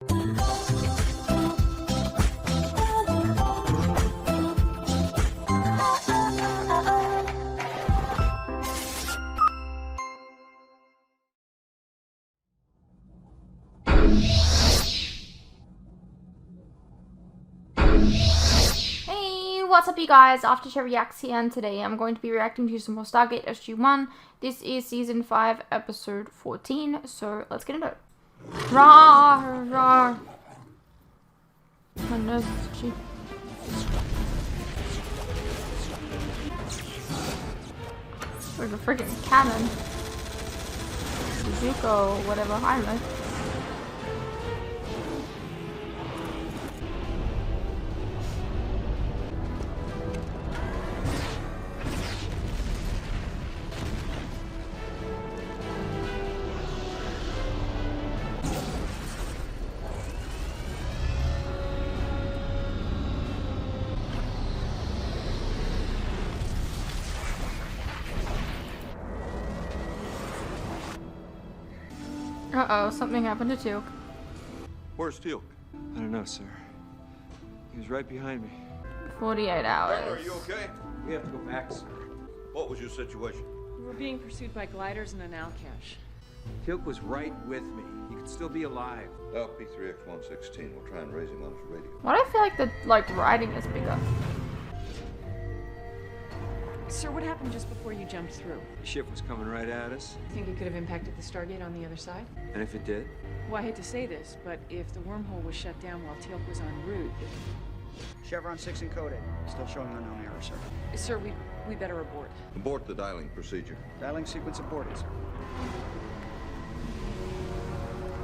What's up, you guys? Aftershare Reacts here, and today I'm going to be reacting to some more Stargate SG-1. This is Season 5, Episode 14, so let's get into it. Rawr, rawr. My nose is itchy. Like a freaking cannon. Zuko, whatever, I don't know. Uh-oh, something happened to Teal'c. Where's Teal'c? I don't know, sir. He was right behind me. 48 hours. Are you okay? We have to go back, sir. What was your situation? We were being pursued by gliders and an Alcash. Teal'c was right with me. He could still be alive. Dial P3X116. We'll try and raise him on his radio. Why do I feel like the writing is bigger? Sir, what happened just before you jumped through? The ship was coming right at us. You think it could have impacted the Stargate on the other side? And if it did? Well, I hate to say this, but if the wormhole was shut down while Teal'c was en route... Chevron 6 encoded. Still showing unknown error, sir. Sir, we better abort. Abort the dialing procedure. Dialing sequence aborted, sir.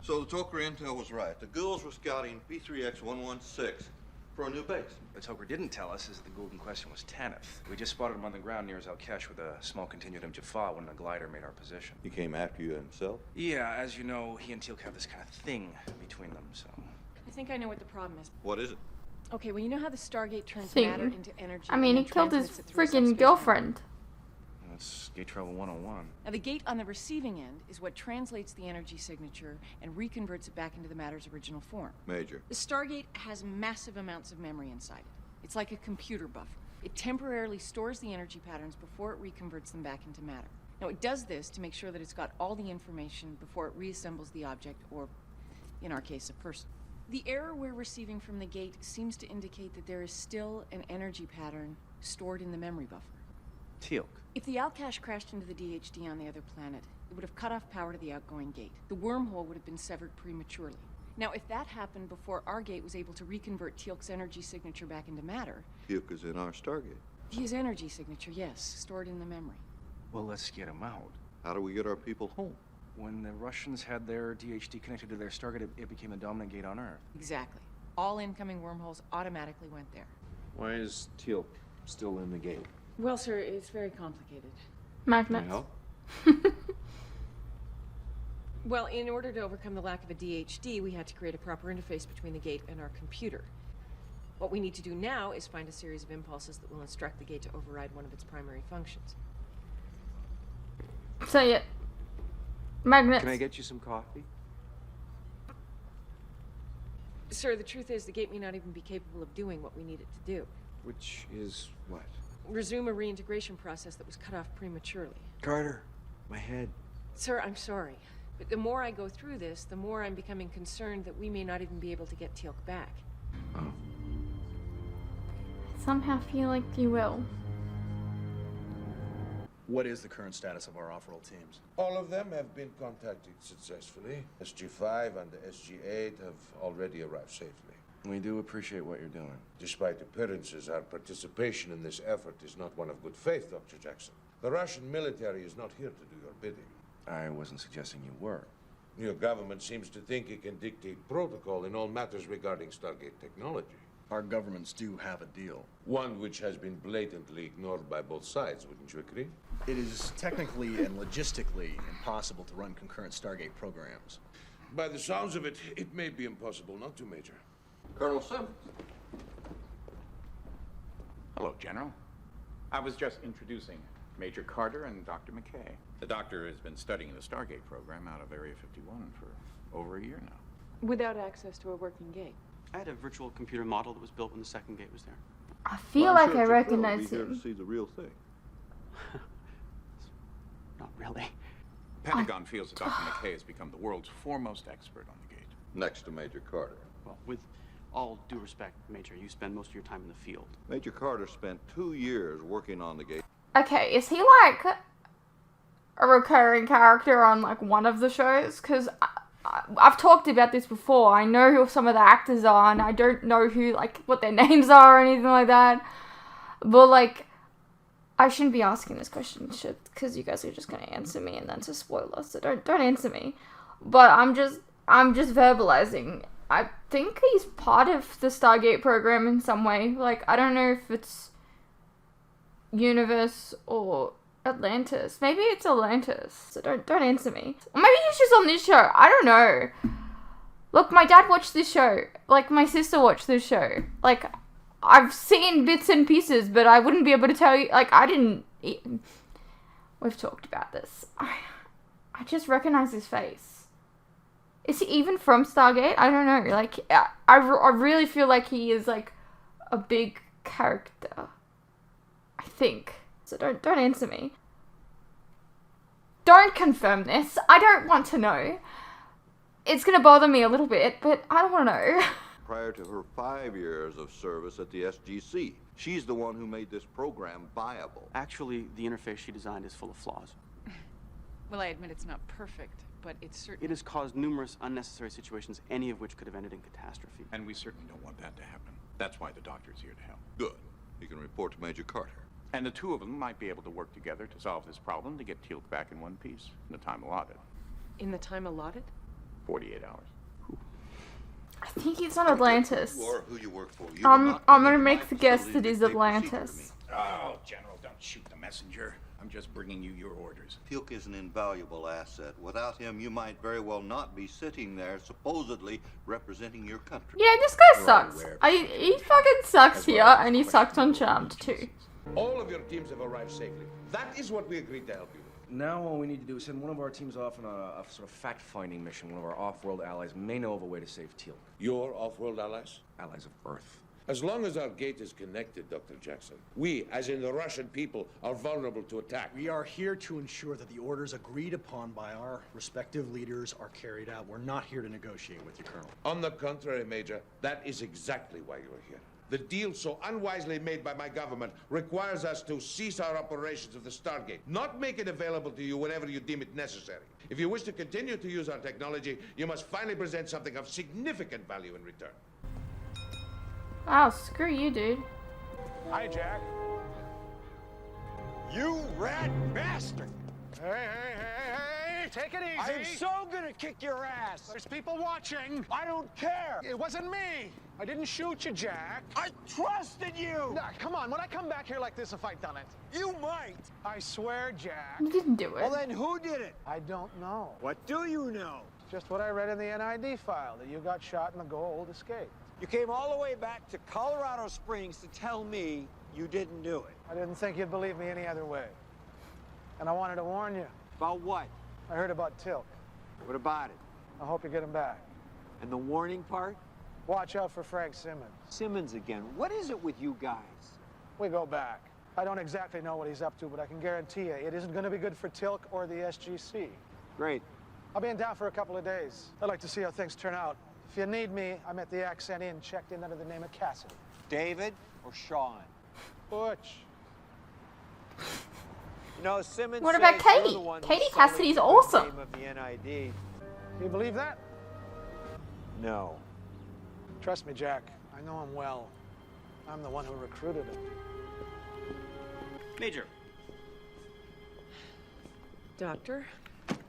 So the Toker intel was right. The Goa'ulds were scouting P3X116 for a new base. What Toker didn't tell us is that the Goa'uld in question was Teal'c. We just spotted him on the ground near Teal'c with a small continuum Jaffa when the glider made our position. He came after you himself? Yeah, as you know, he and Teal'c have this kind of thing between them, so... I think I know what the problem is. What is it? Okay, well, you know how the Stargate turns Thing. matter into energy? I mean, he and killed his transmits it through freaking substation? girlfriend. That's Gate Travel 101. Now, the gate on the receiving end is what translates the energy signature and reconverts it back into the matter's original form. Major. The Stargate has massive amounts of memory inside it. It's like a computer buffer. It temporarily stores the energy patterns before it reconverts them back into matter. Now, it does this to make sure that it's got all the information before it reassembles the object, or, in our case, a person. The error we're receiving from the gate seems to indicate that there is still an energy pattern stored in the memory buffer. Teal'c. If the Alcash crashed into the DHD on the other planet, it would have cut off power to the outgoing gate. The wormhole would have been severed prematurely. Now, if that happened before our gate was able to reconvert Teal'c's energy signature back into matter... Teal'c is in our Stargate. His energy signature, yes, stored in the memory. Well, let's get him out. How do we get our people home? When the Russians had their DHD connected to their Stargate, it became the dominant gate on Earth. Exactly. All incoming wormholes automatically went there. Why is Teal'c still in the gate? Well, sir, it's very complicated. Magnets. help? Well, in order to overcome the lack of a DHD, we had to create a proper interface between the gate and our computer. What we need to do now is find a series of impulses that will instruct the gate to override one of its primary functions. Say it. Magnets. Can I get you some coffee? Sir, the truth is the gate may not even be capable of doing what we need it to do. Which is what? Resume a reintegration process that was cut off prematurely. Carter, my head. Sir, I'm sorry, but the more I go through this, the more I'm becoming concerned that we may not even be able to get Teal'c back. Oh. Somehow feel like you will. What is the current status of our off-roll teams? All of them have been contacted successfully. SG-5 and the SG-8 have already arrived safely. We do appreciate what you're doing. Despite appearances, our participation in this effort is not one of good faith, Dr. Jackson. The Russian military is not here to do your bidding. I wasn't suggesting you were. Your government seems to think it can dictate protocol in all matters regarding Stargate technology. Our governments do have a deal. One which has been blatantly ignored by both sides, wouldn't you agree? It is technically and logistically impossible to run concurrent Stargate programs. By the sounds of it, it may be impossible not to, Major. Colonel Simmons. Hello, General. I was just introducing Major Carter and Dr. McKay. The doctor has been studying the Stargate program out of Area 51 for over a year now. Without access to a working gate. I had a virtual computer model that was built when the second gate was there. I feel like I recognize Here to him. see the real thing. Not really. Pentagon feels that Dr. McKay has become the world's foremost expert on the gate. Next to Major Carter. Well, with all due respect, Major, you spend most of your time in the field. Major Carter spent 2 years working on the gate. Okay, is he like a recurring character on like one of the shows? Because I've talked about this before. I know who some of the actors are, and I don't know who, like, what their names are or anything like that. But, like, I shouldn't be asking this question, because you guys are just gonna answer me, and that's a spoiler. So don't answer me. But I'm just verbalizing. I think he's part of the Stargate program in some way. Like, I don't know if it's Universe or Atlantis. Maybe it's Atlantis. So don't answer me. Or maybe he's just on this show. I don't know. Look, my dad watched this show. Like, my sister watched this show. Like, I've seen bits and pieces, but I wouldn't be able to tell you. Like, I didn't. We've talked about this. I just recognize his face. Is he even from Stargate? I don't know. Like, I really feel like he is, like, a big character. I think. So don't answer me. Don't confirm this. I don't want to know. It's gonna bother me a little bit, but I don't want to know. Prior to her 5 years of service at the SGC. She's the one who made this program viable. Actually, the interface she designed is full of flaws. Well, I admit it's not perfect, but it's certainly... It has caused numerous unnecessary situations, any of which could have ended in catastrophe. And we certainly don't want that to happen. That's why the doctor's here to help. Good. You can report to Major Carter. And the two of them might be able to work together to solve this problem to get Teal'c back in one piece in the time allotted. In the time allotted? 48 hours. I think he's on Atlantis. You are who you work for. I'm gonna make the guess that he's Atlantis. Oh, General, don't shoot the messenger. I'm just bringing you your orders. Teal'c is an invaluable asset. Without him, you might very well not be sitting there, supposedly representing your country. Yeah, this guy sucks. He fucking sucks here, and he sucked on Charmed too. All of your teams have arrived safely. That is what we agreed to help you with. Now all we need to do is send one of our teams off on a sort of fact-finding mission. One of our off-world allies may know of a way to save Teal'c. Your off-world allies? Allies of Earth. As long as our gate is connected, Dr. Jackson, we, as in the Russian people, are vulnerable to attack. We are here to ensure that the orders agreed upon by our respective leaders are carried out. We're not here to negotiate with you, Colonel. On the contrary, Major, that is exactly why you are here. The deal so unwisely made by my government requires us to cease our operations of the Stargate, not make it available to you whenever you deem it necessary. If you wish to continue to use our technology, you must finally present something of significant value in return. Oh, screw you, dude. Hi, Jack. You rat bastard! Hey, take it easy. I'm so gonna kick your ass. There's people watching. I don't care. It wasn't me. I didn't shoot you, Jack. I trusted you. Nah, come on. When I come back here like this, if I'd done it. You might. I swear, Jack. You didn't do it. Well, then who did it? I don't know. What do you know? Just what I read in the NID file, that you got shot and the Goa'uld escaped. You came all the way back to Colorado Springs to tell me you didn't do it. I didn't think you'd believe me any other way. And I wanted to warn you. About what? I heard about Teal'c. What about it? I hope you get him back. And the warning part? Watch out for Frank Simmons. Simmons again. What is it with you guys? We go back. I don't exactly know what he's up to, but I can guarantee you it isn't going to be good for Teal'c or the SGC. Great. I'll be in town for a couple of days. I'd like to see how things turn out. If you need me, I'm at the Accent Inn, checked in under the name of Cassidy. David or Sean? Butch. You know, Simmons. What about Katie? Katie Cassidy's awesome. Of the NID. Do you believe that? No. Trust me, Jack. I know him well. I'm the one who recruited him. Major. Doctor?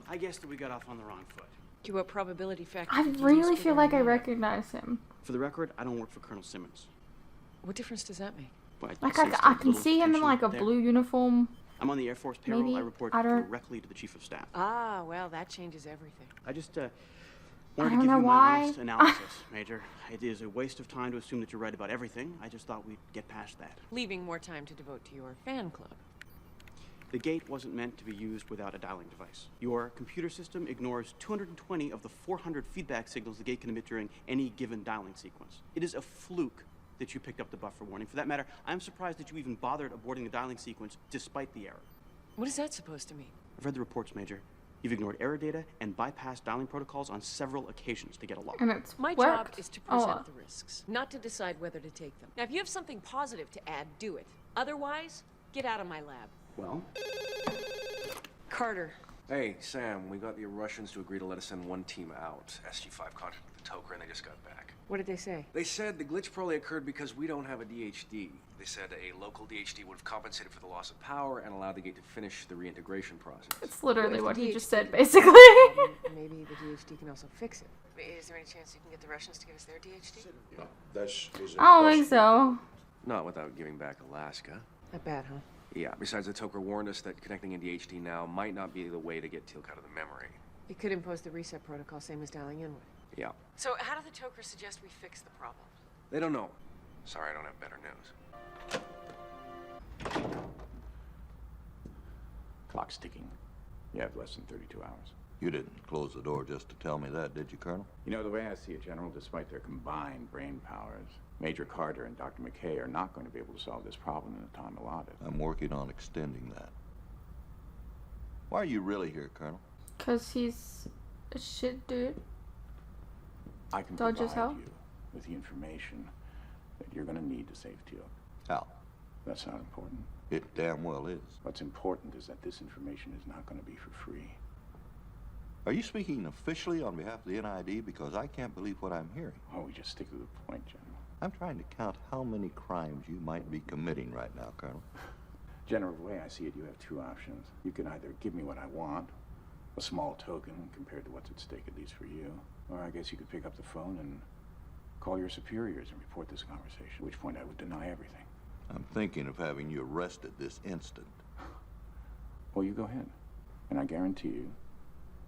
I guess that we got off on the wrong foot. To what probability factor? I really feel like I recognize him. For the record, I don't work for Colonel Simmons. What difference does that make? Well, Like, I can see him in, like, a blue uniform. I'm on the Air Force payroll. Maybe. I report I don't- directly to the Chief of Staff. Ah, well, that changes everything. I just wanted I to don't give know you my why. honest analysis, Major. It is a waste of time to assume that you're right about everything. I just thought we'd get past that. Leaving more time to devote to your fan club. The gate wasn't meant to be used without a dialing device. Your computer system ignores 220 of the 400 feedback signals the gate can emit during any given dialing sequence. It is a fluke that you picked up the buffer warning. For that matter, I'm surprised that you even bothered aborting the dialing sequence despite the error. What is that supposed to mean? I've read the reports, Major. You've ignored error data and bypassed dialing protocols on several occasions to get a log. And it's My job is to present the risks, not to decide whether to take them. Now, if you have something positive to add, do it. Otherwise, get out of my lab. Well? Carter. Hey, Sam, we got the Russians to agree to let us send one team out. SG-1 contacted the Teal'c and they just got back. What did they say? They said the glitch probably occurred because we don't have a DHD. They said a local DHD would have compensated for the loss of power and allowed the gate to finish the reintegration process. It's literally what he DHD just said, basically. Maybe the DHD can also fix it. Is there any chance you can get the Russians to give us their DHD? No, this is I don't think so. Not without giving back Alaska. Not bad, huh? Yeah, besides the Teal'c warned us that connecting in DHD now might not be the way to get Teal'c out of the memory. It could impose the reset protocol, same as dialing in would. Yeah. So how do the Teal'c suggest we fix the problem? They don't know. Sorry, I don't have better news. Clock's ticking. You have less than 32 hours. You didn't close the door just to tell me that, did you, Colonel? You know, the way I see it, General, despite their combined brain powers, Major Carter and Dr. McKay are not going to be able to solve this problem in the time allotted. I'm working on extending that. Why are you really here, Colonel? Because he's a shit dude. I can Dodge provide his help? you with the information that you're going to need to save Teal'c. How? That's not important. It damn well is. What's important is that this information is not going to be for free. Are you speaking officially on behalf of the NID? Because I can't believe what I'm hearing. Oh, we just stick to the point, General. I'm trying to count how many crimes you might be committing right now, Colonel. General, the way I see it, you have two options. You can either give me what I want, a small token compared to what's at stake, at least for you, or I guess you could pick up the phone and call your superiors and report this conversation, at which point I would deny everything. I'm thinking of having you arrested this instant. Well, you go ahead. And I guarantee you,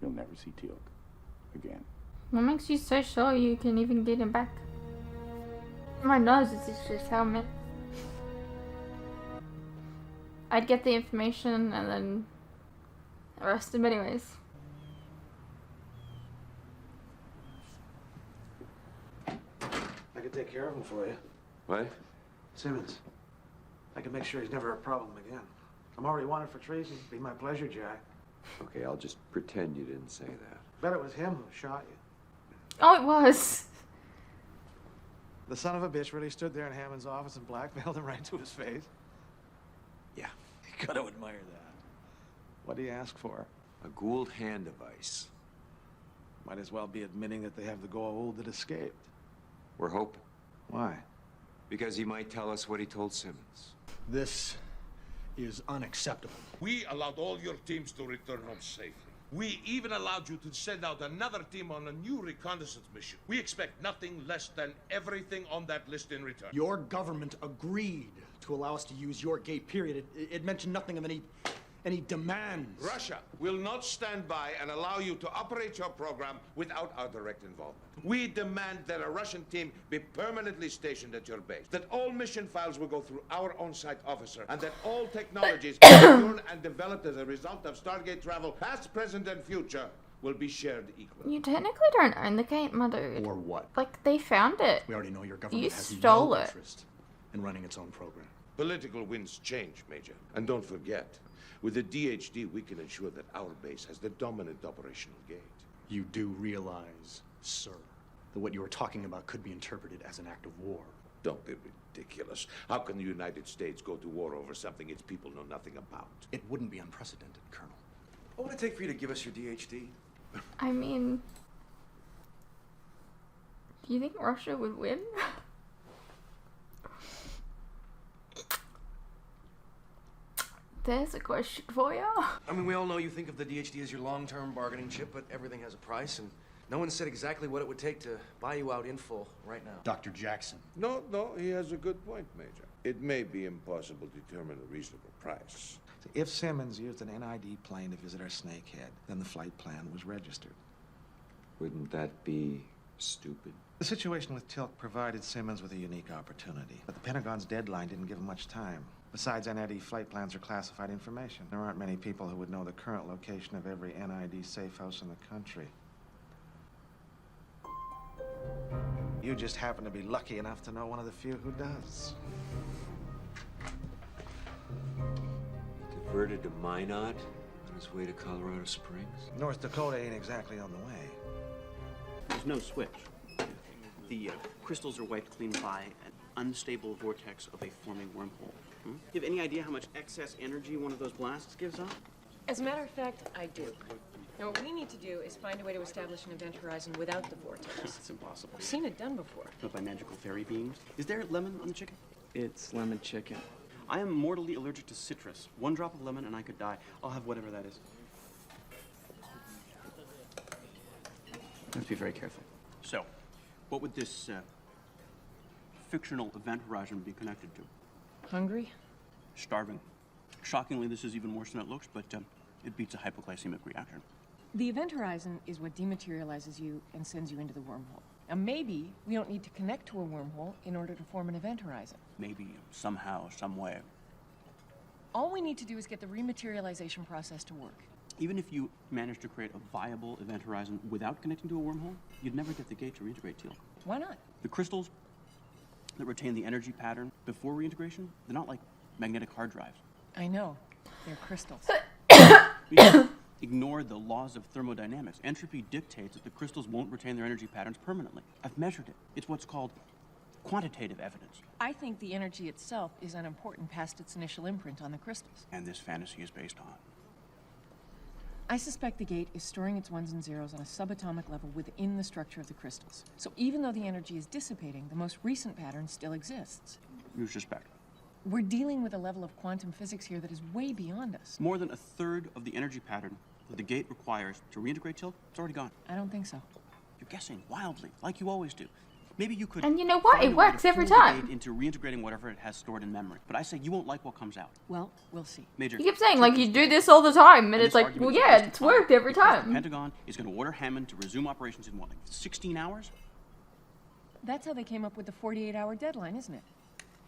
you'll never see Teal'c again. What makes you so sure you can even get him back? My nose is just helmet. I'd get the information and then arrest him anyways. I could take care of him for you. What? Simmons. I can make sure he's never a problem again. I'm already wanted for treason. Be my pleasure, Jack. Okay, I'll just pretend you didn't say that. Bet it was him who shot you. Oh, it was. The son of a bitch really stood there in Hammond's office and blackmailed him right to his face. Yeah. You gotta admire that. What do you ask for? A Goa'uld hand device. Might as well be admitting that they have the Goa'uld that escaped. We're hoping. Why? Because he might tell us what he told Simmons. This is unacceptable. We allowed all your teams to return home safely. We even allowed you to send out another team on a new reconnaissance mission. We expect nothing less than everything on that list in return. Your government agreed to allow us to use your gate, period. It mentioned nothing of any demands. Russia will not stand by and allow you to operate your program without our direct involvement. We demand that a Russian team be permanently stationed at your base, that all mission files will go through our on-site officer, and that all technologies learned and developed as a result of Stargate travel, past, present, and future, will be shared equally. You technically don't own the gate, my dude. Or what? Like, they found it. We already know your government You has stole no it. interest in running its own program. Political winds change, Major. And don't forget, with the DHD, we can ensure that our base has the dominant operational gate. You do realize, sir, that what you are talking about could be interpreted as an act of war. Don't be ridiculous. How can the United States go to war over something its people know nothing about? It wouldn't be unprecedented, Colonel. What would it take for you to give us your DHD? I mean, do you think Russia would win? There's a question for you. I mean, we all know you think of the DHD as your long-term bargaining chip, but everything has a price, and no one said exactly what it would take to buy you out in full right now. Dr. Jackson. No, he has a good point, Major. It may be impossible to determine a reasonable price. If Simmons used an NID plane to visit our snakehead, then the flight plan was registered. Wouldn't that be stupid? The situation with Teal'c provided Simmons with a unique opportunity, but the Pentagon's deadline didn't give him much time. Besides, NID flight plans are classified information. There aren't many people who would know the current location of every NID safe house in the country. You just happen to be lucky enough to know one of the few who does. Diverted to Minot on his way to Colorado Springs? North Dakota ain't exactly on the way. There's no switch. The crystals are wiped clean by an unstable vortex of a forming wormhole. Hmm? You have any idea how much excess energy one of those blasts gives off? As a matter of fact, I do. Now, what we need to do is find a way to establish an event horizon without the vortex. It's impossible. I've seen it done before. Not by magical fairy beams. Is there lemon on the chicken? It's lemon chicken. I am mortally allergic to citrus. One drop of lemon and I could die. I'll have whatever that is. Let's be very careful. So, what would this fictional event horizon be connected to? Hungry? Starving. Shockingly, this is even worse than it looks, but it beats a hypoglycemic reaction. The event horizon is what dematerializes you and sends you into the wormhole. Now, maybe we don't need to connect to a wormhole in order to form an event horizon. Maybe, somehow, some way. All we need to do is get the rematerialization process to work. Even if you managed to create a viable event horizon without connecting to a wormhole, you'd never get the gate to reintegrate Teal'c. Why not? The crystals that retain the energy pattern before reintegration, they're not like magnetic hard drives. I know. They're crystals. Ignore the laws of thermodynamics. Entropy dictates that the crystals won't retain their energy patterns permanently. I've measured it. It's what's called quantitative evidence. I think the energy itself is unimportant past its initial imprint on the crystals. And this fantasy is based on. I suspect the gate is storing its ones and zeros on a subatomic level within the structure of the crystals. So even though the energy is dissipating, the most recent pattern still exists. You suspect. We're dealing with a level of quantum physics here that is way beyond us. More than a third of the energy pattern that the gate requires to reintegrate Teal'c, it's already gone. I don't think so. You're guessing wildly, like you always do. Maybe you could. And you know what? find It a way to works every fool the time. gate into reintegrating whatever it has stored in memory. But I say you won't like what comes out. Well, we'll see. Major. You keep saying, like, you do this all the time, and it's this like, argument well, is yeah, based it's upon worked every because The time. Pentagon is going to order Hammond to resume operations in what, like 16 hours? That's how they came up with the 48-hour deadline, isn't it?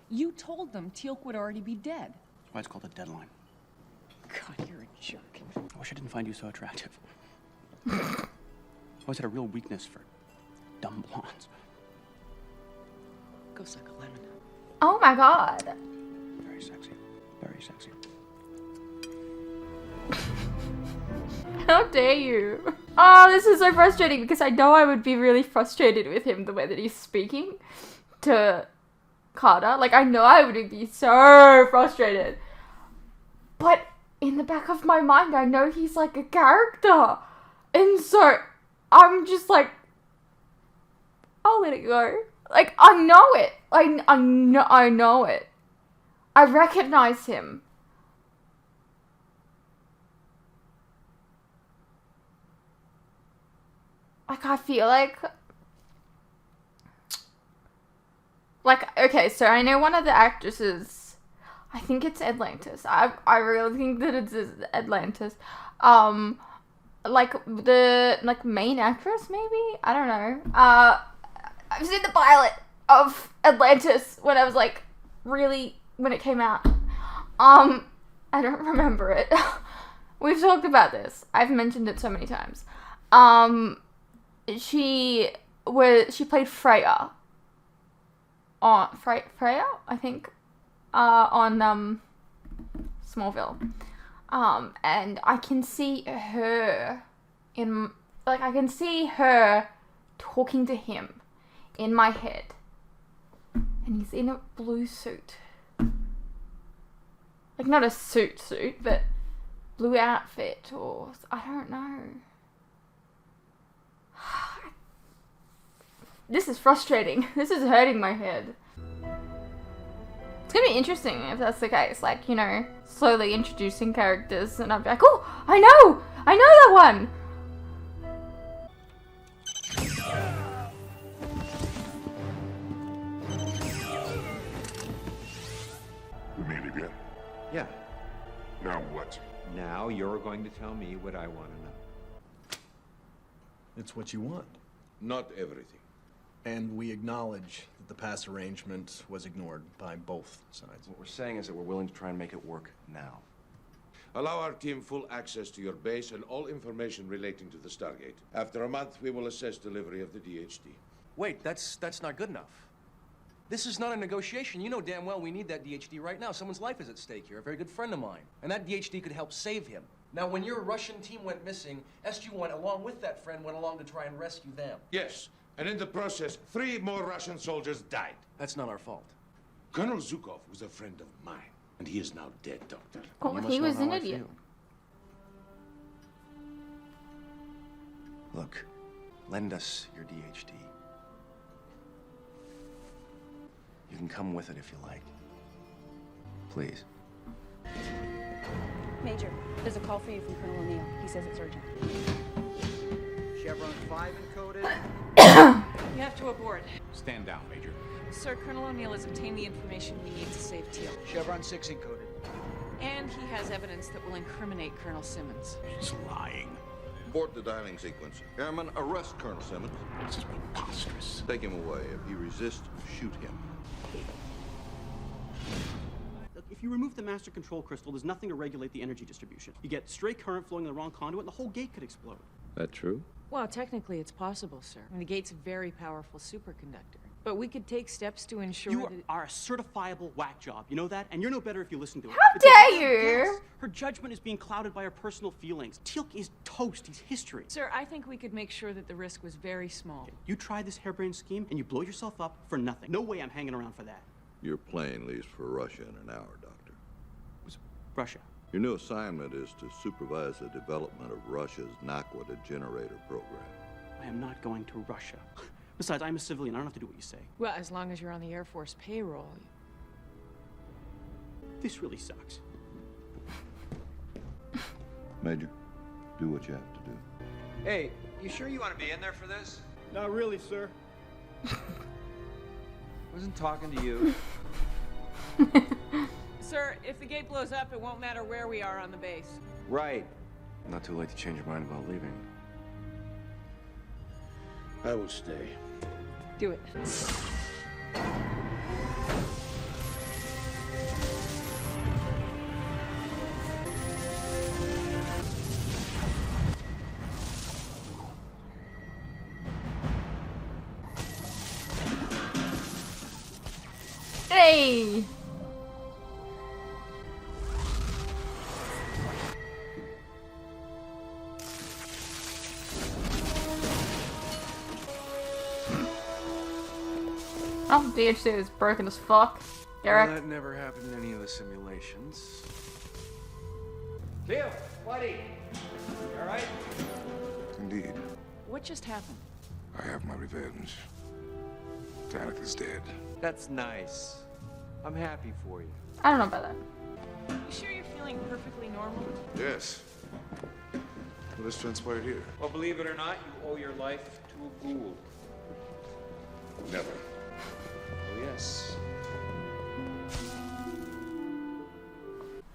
You told them Teal'c would already be dead. That's why it's called a deadline. God, you're a jerk. I wish I didn't find you so attractive. I always had a real weakness for dumb blondes. Go suck a lemon. Oh my god. Very sexy. Very sexy. How dare you? Oh, this is so frustrating because I know I would be really frustrated with him the way that he's speaking to Carter. Like, I know I would be so frustrated. But in the back of my mind, I know he's like a character. And so I'm just like, I'll let it go. Like, I know it. I know it. I recognize him. Like, I feel like, okay, so I know one of the actresses, I think it's Atlantis. I really think that it's Atlantis. Like, the, like, main actress, maybe? I don't know. I've seen the pilot of Atlantis when I was, like, really, when it came out. I don't remember it. We've talked about this. I've mentioned it so many times. She played Freya. Freya, I think, on Smallville. And I can see her I can see her talking to him in my head. And he's in a blue suit. Like, not a suit, but blue outfit, or I don't know. This is frustrating. This is hurting my head. It's gonna be interesting if that's the case. Like, you know, slowly introducing characters and I'm like, oh, I know that one! We made it in. Yeah. Now what? Now you're going to tell me what I want to know. It's what you want. Not everything. And we acknowledge that the past arrangement was ignored by both sides. What we're saying is that we're willing to try and make it work now. Allow our team full access to your base and all information relating to the Stargate. After a month, we will assess delivery of the DHD. Wait, that's not good enough. This is not a negotiation. You know damn well we need that DHD right now. Someone's life is at stake here, a very good friend of mine. And that DHD could help save him. Now, when your Russian team went missing, SG-1, along with that friend, went along to try and rescue them. Yes, and in the process, 3 more Russian soldiers died. That's not our fault. Colonel Zhukov was a friend of mine, and he is now dead, Doctor. Oh, he was an idiot. Look, lend us your DHD. You can come with it if you like. Please. Major, there's a call for you from Colonel O'Neill. He says it's urgent. Chevron 5 encoded. You have to abort. Stand down, Major. Sir, Colonel O'Neill has obtained the information we need to save Teal'c. Chevron 6 encoded. And he has evidence that will incriminate Colonel Simmons. He's lying. Abort the dialing sequence. Airman, arrest Colonel Simmons. This is preposterous. Take him away. If he resists, shoot him. Look, if you remove the master control crystal, there's nothing to regulate the energy distribution. You get stray current flowing in the wrong conduit, and the whole gate could explode. That true? Well, technically it's possible, sir. I mean, the gate's a very powerful superconductor. But we could take steps to ensure You that... are a certifiable whack job. You know that? And you're no better if you listen to her. How It's a dare wild you? guess. Her judgment is being clouded by her personal feelings. Teal'c is toast. He's history. Sir, I think we could make sure that the risk was very small. You try this harebrained scheme, and you blow yourself up for nothing. No way I'm hanging around for that. Your plane leaves for Russia in an hour, Doctor. Russia. Your new assignment is to supervise the development of Russia's Nakwada generator program. I am not going to Russia. Besides, I'm a civilian. I don't have to do what you say. Well, as long as you're on the Air Force payroll. This really sucks. Major, do what you have to do. Hey, you sure you want to be in there for this? Not really, sir. Wasn't talking to you. Sir, if the gate blows up, it won't matter where we are on the base. Right. Not too late to change your mind about leaving. I will stay. Do it. Hey! Oh, DHC is broken as fuck. Garrick. Well, that never happened in any of the simulations. Teal'c, buddy. You all right? Indeed. What just happened? I have my revenge. Teal'c is dead. That's nice. I'm happy for you. I don't know about that. You sure you're feeling perfectly normal? Yes. Well, this transpired here. Well, believe it or not, you owe your life to a Goa'uld. Never. Oh, yes.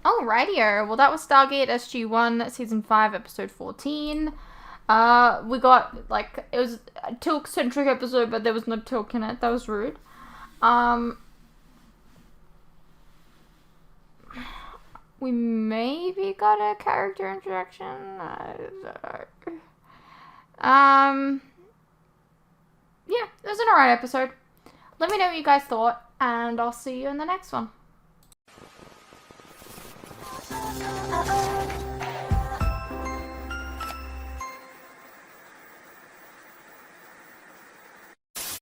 Alrighty, well that was Stargate SG-1, Season 5, Episode 14. We got, like, it was a Teal'c-centric episode, but there was no Teal'c in it. That was rude. We maybe got a character introduction. Yeah, it was an alright episode. Let me know what you guys thought, and I'll see you in the next one.